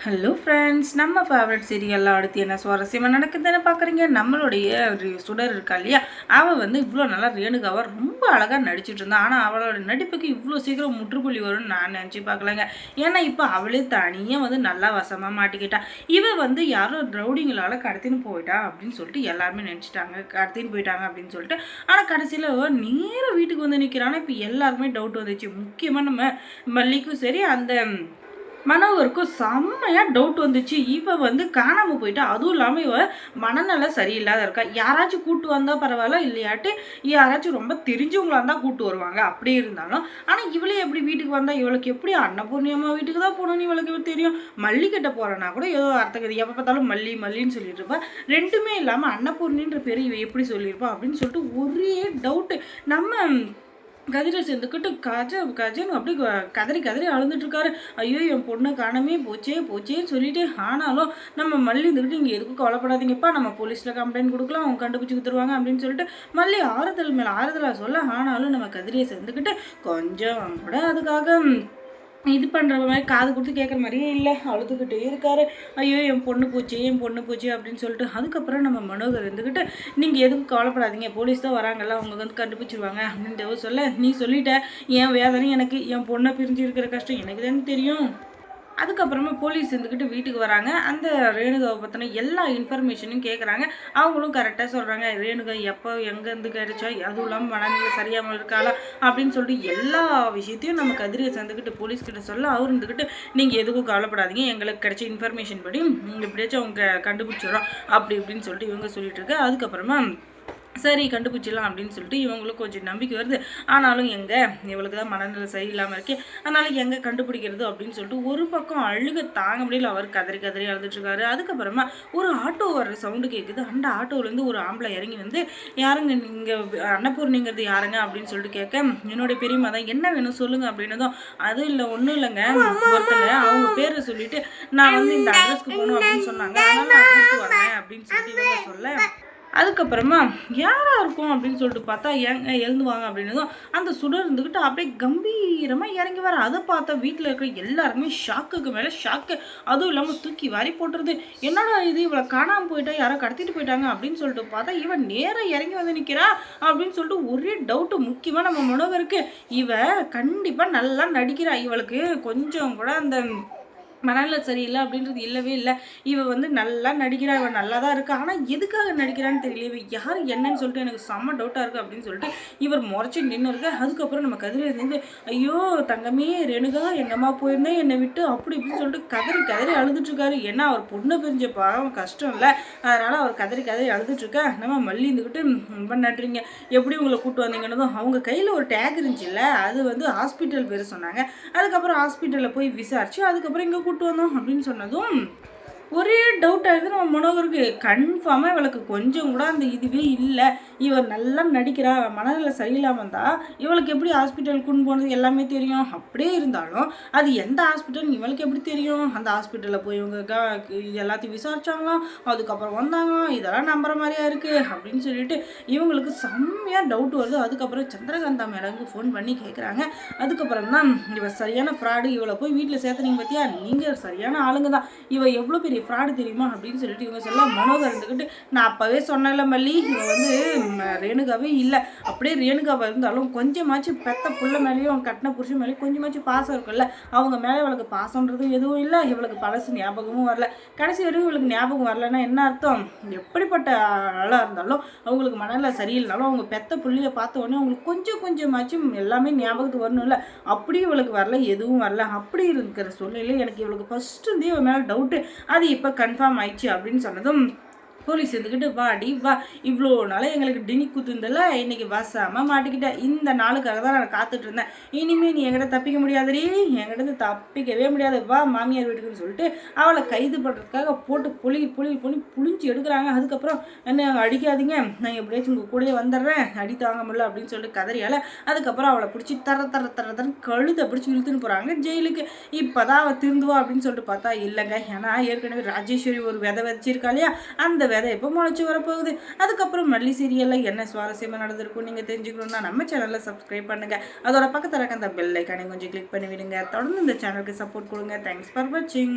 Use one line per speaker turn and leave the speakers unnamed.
Hello friends, நம்ம favourite சீரியல்லாம் அடுத்து என்ன சுவாரஸ்யமாக நடக்குதுன்னு பார்க்குறீங்க. நம்மளுடைய சுடர் இருக்கா இல்லையா, அவள் வந்து இவ்வளோ நல்லா ரேணுகாவை ரொம்ப அழகாக நடிச்சிட்டு இருந்தா. ஆனால் அவளோட நடிப்புக்கு இவ்வளோ சீக்கிரம் முற்றுப்புள்ளி வரும்னு நான் நினச்சி பார்க்கலங்க. ஏன்னா இப்போ அவளே தனியாக வந்து நல்லா வசமாக மாட்டிக்கிட்டா. இவள் வந்து யாரோ ரவுடிங்களால் கடத்தின்னு போயிட்டா அப்படின்னு சொல்லிட்டு எல்லாருமே நினச்சிட்டாங்க. கடத்தின்னு போயிட்டாங்க அப்படின்னு சொல்லிட்டு. ஆனால் கடைசியில் நேராக வீட்டுக்கு வந்து நிற்கிறான்னா இப்போ எல்லாருக்குமே டவுட் வந்துச்சு. முக்கியமாக நம்ம மல்லிக்கும் சரி, அந்த மனோகருக்கும் செம்மையாக டவுட் வந்துச்சு. இவள் வந்து காணாமல் போயிட்டா. அதுவும் இல்லாமல் இவள் மனநல சரியில்லாத இருக்கா. யாராச்சும் கூட்டு வந்தால் பரவாயில்ல, இல்லையாட்டு யாராச்சும் ரொம்ப தெரிஞ்சவங்களா இருந்தால் கூட்டு வருவாங்க. அப்படி இருந்தாலும் ஆனால் இவளே எப்படி வீட்டுக்கு வந்தால், இவளுக்கு எப்படி அன்னபூர்ணியம்மா வீட்டுக்கு தான் போகணும்னு இவளுக்கு தெரியும். மல்லிக்கிட்ட போகிறனா கூட ஏதோ அர்த்தம் எப்போ பார்த்தாலும் மல்லி மல்லின்னு சொல்லிட்டு இருப்பா. ரெண்டுமே இல்லாமல் அன்னபூர்ணின்ற பேர் இவ எப்படி சொல்லியிருப்பா அப்படின்னு சொல்லிட்டு ஒரே டவுட்டு. நம்ம கதிரை சேர்ந்துக்கிட்டு கஜன்னு அப்படி கதறி கதறி அழுந்துட்டுருக்காரு. ஐயோ, என் பொண்ணு காணாமே போச்சேன்னு சொல்லிட்டு. ஆனாலும் நம்ம மல்லி இருந்துக்கிட்டு இங்கே எதுக்கும் கவலைப்படாதீங்கப்பா, நம்ம போலீஸில் கம்ப்ளைண்ட் கொடுக்கலாம், அவங்க கண்டுபிடிச்சி கொடுத்துருவாங்க அப்படின்னு சொல்லிட்டு மல்லி ஆறுதல் மேலே ஆறுதலாக சொல்ல. ஆனாலும் நம்ம கதிரியை சேர்ந்துக்கிட்டு கொஞ்சம் கூட அதுக்காக இது பண்ணுற மாதிரி காது கொடுத்து கேட்குற மாதிரியே இல்லை. அழுதுகிட்டே இருக்காரு. ஐயோ, என் பொண்ணு போச்சு அப்படின்னு சொல்லிட்டு. அதுக்கப்புறம் நம்ம மனோகர் இருந்துக்கிட்டு, நீங்கள் எதுக்கும் கவலைப்படாதீங்க, போலீஸ் தான் வராங்கல்ல, அவங்க வந்து கண்டுபிடிச்சிருவாங்க அப்படின்றத சொல்ல. நீ சொல்லிட்ட, என் வேதனை எனக்கு, என் பொண்ணை பிரிஞ்சு இருக்கிற கஷ்டம் எனக்கு தானே தெரியும். அதுக்கப்புறமா போலீஸ் இருந்துக்கிட்டு வீட்டுக்கு வராங்க. அந்த ரேணுகாவை பற்றின எல்லா இன்ஃபர்மேஷனும் கேட்குறாங்க. அவங்களும் கரெக்டாக சொல்கிறாங்க. ரேணுகா எப்போ எங்கேருந்து கிடைச்சா, அதுவும் இல்லாமல் மனநிலை சரியாமல் இருக்காளா அப்படின்னு சொல்லிட்டு எல்லா விஷயத்தையும் நம்ம கதிரியை சேர்ந்துக்கிட்டு போலீஸ்கிட்ட சொல்ல. அவர் இருந்துக்கிட்டு, நீங்கள் எதுக்கும் கவலைப்படாதீங்க, எங்களுக்கு கிடைச்ச இன்ஃபர்மேஷன் படி நீங்கள் எப்படியாச்சும் அவங்க கண்டுபிடிச்சிடறோம் அப்படி இப்படின்னு சொல்லிட்டு இவங்க சொல்லிட்டு இருக்கு. அதுக்கப்புறமா சரி கண்டுபிடிச்சிடலாம் அப்படின்னு சொல்லிட்டு இவங்களுக்கு கொஞ்சம் நம்பிக்கை வருது. ஆனாலும் இவளுக்கு தான் மனநிலை சரியில்லாமல் இருக்கே, அதனால் எங்கே கண்டுபிடிக்கிறது அப்படின்னு சொல்லிட்டு ஒரு பக்கம் அழுக தாங்க முடியல. அவர் கதறி கதறி அழுதுட்டுருக்காரு. அதுக்கப்புறமா ஒரு ஆட்டோ வர்ற சவுண்டு கேட்குது. அந்த ஆட்டோவிலேருந்து ஒரு ஆம்பளை இறங்கி வந்து, யாருங்க நீங்கள், அன்னபூர்ணிங்கிறது யாருங்க அப்படின்னு சொல்லிட்டு கேட்க, என்னுடைய பெரியம்மா தான், என்ன வேணும் சொல்லுங்கள் அப்படின்னதும், அதுவும் இல்லை ஒன்றும் இல்லைங்க, ஒருத்தங்க அவங்க பேரை சொல்லிட்டு நான் வந்து இந்த அட்ரஸ்க்கு போகணும் அப்படின்னு சொன்னாங்க, அதனால் நான் கூப்பிட்டு வரேன் அப்படின்னு சொல்லிட்டு இவங்க சொல்ல. அதுக்கப்புறமா யாராக இருக்கும் அப்படின்னு சொல்லிட்டு பார்த்தா, எழுந்து வாங்க அப்படின்னதும் அந்த சுடர் இருந்துக்கிட்டு அப்படியே கம்பீரமாக இறங்கி வர. அதை பார்த்தா வீட்டில் இருக்கிற எல்லாருமே ஷாக்குக்கு மேலே ஷாக்கு. அதுவும் இல்லாமல் தூக்கி வாரி போட்டுறது. என்னடா இது, இவளை காணாமல் போயிட்டா, யாரோ கடத்திட்டு போயிட்டாங்க அப்படின்னு சொல்லிட்டு பார்த்தா இவன் நேராக இறங்கி வந்து நிற்கிறா அப்படின்னு சொல்லிட்டு ஒரே டவுட்டு. முக்கியமாக நம்ம மனோகருக்கு, இவ கண்டிப்பாக நல்லா நடிக்கிறா, இவளுக்கு கொஞ்சம் கூட அந்த மனநிலை சரியில்லை அப்படின்றது இல்லவே இல்லை. இவள் வந்து நல்லா நடிக்கிறா, இவள் நல்லா தான் இருக்கா. ஆனால் எதுக்காக நடிக்கிறான்னு தெரியல, இவள் யார் என்னன்னு சொல்லிட்டு எனக்கு செம்ம டவுட்டாக இருக்குது அப்படின்னு சொல்லிட்டு இவர் முறைச்சி நின்று இருக்கு. அதுக்கப்புறம் நம்ம கதிரை இருந்து, ஐயோ தங்கமே ரேணுகா, எங்கள் அம்மா போயிருந்தேன் என்னை விட்டு அப்படி இப்படின்னு சொல்லிட்டு கதறி கதறி அழுதுட்டுருக்காரு. ஏன்னா அவர் பொண்ணை பிரிஞ்ச பாவம் கஷ்டம் இல்லை, அதனால் அவர் கதறி கதறி அழுதுட்டுருக்கா. நம்ம மல்லி இருந்துக்கிட்டு, ரொம்ப நன்றிங்க, எப்படி உங்களை கூப்பிட்டு வந்தீங்கன்னதும் அவங்க கையில் ஒரு டேக் இருந்துச்சுல்ல, அது வந்து ஹாஸ்பிட்டல் பேர் சொன்னாங்க. அதுக்கப்புறம் ஹாஸ்பிட்டலில் போய் விசாரிச்சு அதுக்கப்புறம் இங்கே கூப்பிட்டு வந்தோம் அப்படின்னு சொன்னதும் ஒரே டவுட் ஆகிடுது நம்ம மனோகருக்கு. கன்ஃபார்மாக இவளுக்கு கொஞ்சம் கூட அந்த இதுவே இல்லை, இவள் நல்லா நடிக்கிறா, மனநிலை சரியில்லாமல் தான் இவளுக்கு எப்படி ஹாஸ்பிட்டல் கொண்டு போனது எல்லாமே தெரியும். அப்படியே இருந்தாலும் அது எந்த ஹாஸ்பிட்டல் இவளுக்கு எப்படி தெரியும்? அந்த ஹாஸ்பிட்டலில் போய் இவங்க இது எல்லாத்தையும் விசாரிச்சாங்களாம், அதுக்கப்புறம் வந்தாங்களாம், இதெல்லாம் நம்புற மாதிரியா இருக்குது அப்படின்னு சொல்லிட்டு இவங்களுக்கு செம்மையாக டவுட் வருது. அதுக்கப்புறம் சந்திரகாந்தா மேடம்க்கு ஃபோன் பண்ணி கேட்குறாங்க. அதுக்கப்புறம் தான் இவள் சரியான ஃப்ராடு, இவளை போய் வீட்டில் சேர்த்துனீங்க பார்த்தியா, நீங்கள் சரியான ஆளுங்க தான், இவள் எவ்வளோ பெரிய ஃப்ராடு தெரியுமா அப்படின்னு சொல்லிட்டு இவங்க சொல்ல. மனோகர் இருந்துக்கிட்டு, நான் அப்போவே சொன்னேன்ல மல்லி, இவன் வந்து ரேணுகாவே இல்லை, அப்படியே ரேணுகாவாக இருந்தாலும் கொஞ்சமாச்சும் பெத்த புள்ள மேலேயும் கட்டின புருஷன் மேலேயும் கொஞ்சமாச்சும் பாசம் இருக்குல்ல, அவங்க மேலே இவளுக்கு பாசம்ன்றது எதுவும் இல்லை, இவளுக்கு பழசு ஞாபகமும் வரல. கடைசி வரைக்கும் இவளுக்கு ஞாபகம் வரலன்னா என்ன அர்த்தம்? எப்படிப்பட்ட ஆளாக இருந்தாலும் அவங்களுக்கு மனநிலை சரியில்லைனாலும் அவங்க பெத்த புள்ளியை பார்த்த உடனே அவங்களுக்கு கொஞ்சம் கொஞ்சமாச்சும் எல்லாமே ஞாபகத்துக்கு வரணும்ல, அப்படி இவளுக்கு வரல, எதுவும் வரல. அப்படி இருக்கிற சூழ்நிலையில் எனக்கு இவளுக்கு ஃபஸ்ட்டு இருந்தே இவன் மேலே டவுட்டு, அது இப்போ கன்ஃபார்ம் ஆயிடுச்சு அப்படின்னு சொன்னதும் போலீஸ் இருந்துக்கிட்டு, வாடி வா, இவ்வளோ நாள் எங்களுக்கு டினி குத்துந்தல, இன்னைக்கு வசாமல் மாட்டிக்கிட்டேன், இந்த நாளுக்காக தான் நான் காத்துட்டு இருந்தேன், இனிமேல் நீ என்கிட்ட தப்பிக்க முடியாதுடி, என்கிட்ட தப்பிக்கவே முடியாது, வா மாமியார் வீட்டுக்குன்னு சொல்லிட்டு அவளை கைது பண்ணுறதுக்காக போட்டு புளிஞ்சு எடுக்கிறாங்க. அதுக்கப்புறம் என்ன அடிக்காதீங்க, நான் எப்படியாச்சும் உங்கள் கூடயே வந்துடுறேன், அடி தாங்க முடியல அப்படின்னு சொல்லிட்டு கதறியால் அதுக்கப்புறம் அவளை பிடிச்சி தர கழுதை பிடிச்சி இழுத்துன்னு போகிறாங்க ஜெயிலுக்கு. இப்போ தான் அவள் திருந்துவா அப்படின்னு சொல்லிட்டு பார்த்தா இல்லைங்க, ஏன்னா ஏற்கனவே ராஜேஸ்வரி ஒரு விதை விதைச்சிருக்கா இல்லையா, அந்த விதை எப்போ முளைச்சி வரப்போகுது. அதுக்கப்புறம் மல்லி சீரியலில் என்ன சுவாரஸ்யமாக நடந்திருக்கும் நீங்கள் தெரிஞ்சுக்கணுன்னா நம்ம சேனலில் சப்ஸ்கிரைப் பண்ணுங்கள். அதோட பக்கத்தில் இருக்க அந்த பெல் ஐக்கானை கொஞ்சம் கிளிக் பண்ணி விடுங்க. தொடர்ந்து இந்த சேனலுக்கு சப்போர்ட் கொடுங்க. தேங்க்ஸ் ஃபார் வாட்சிங்.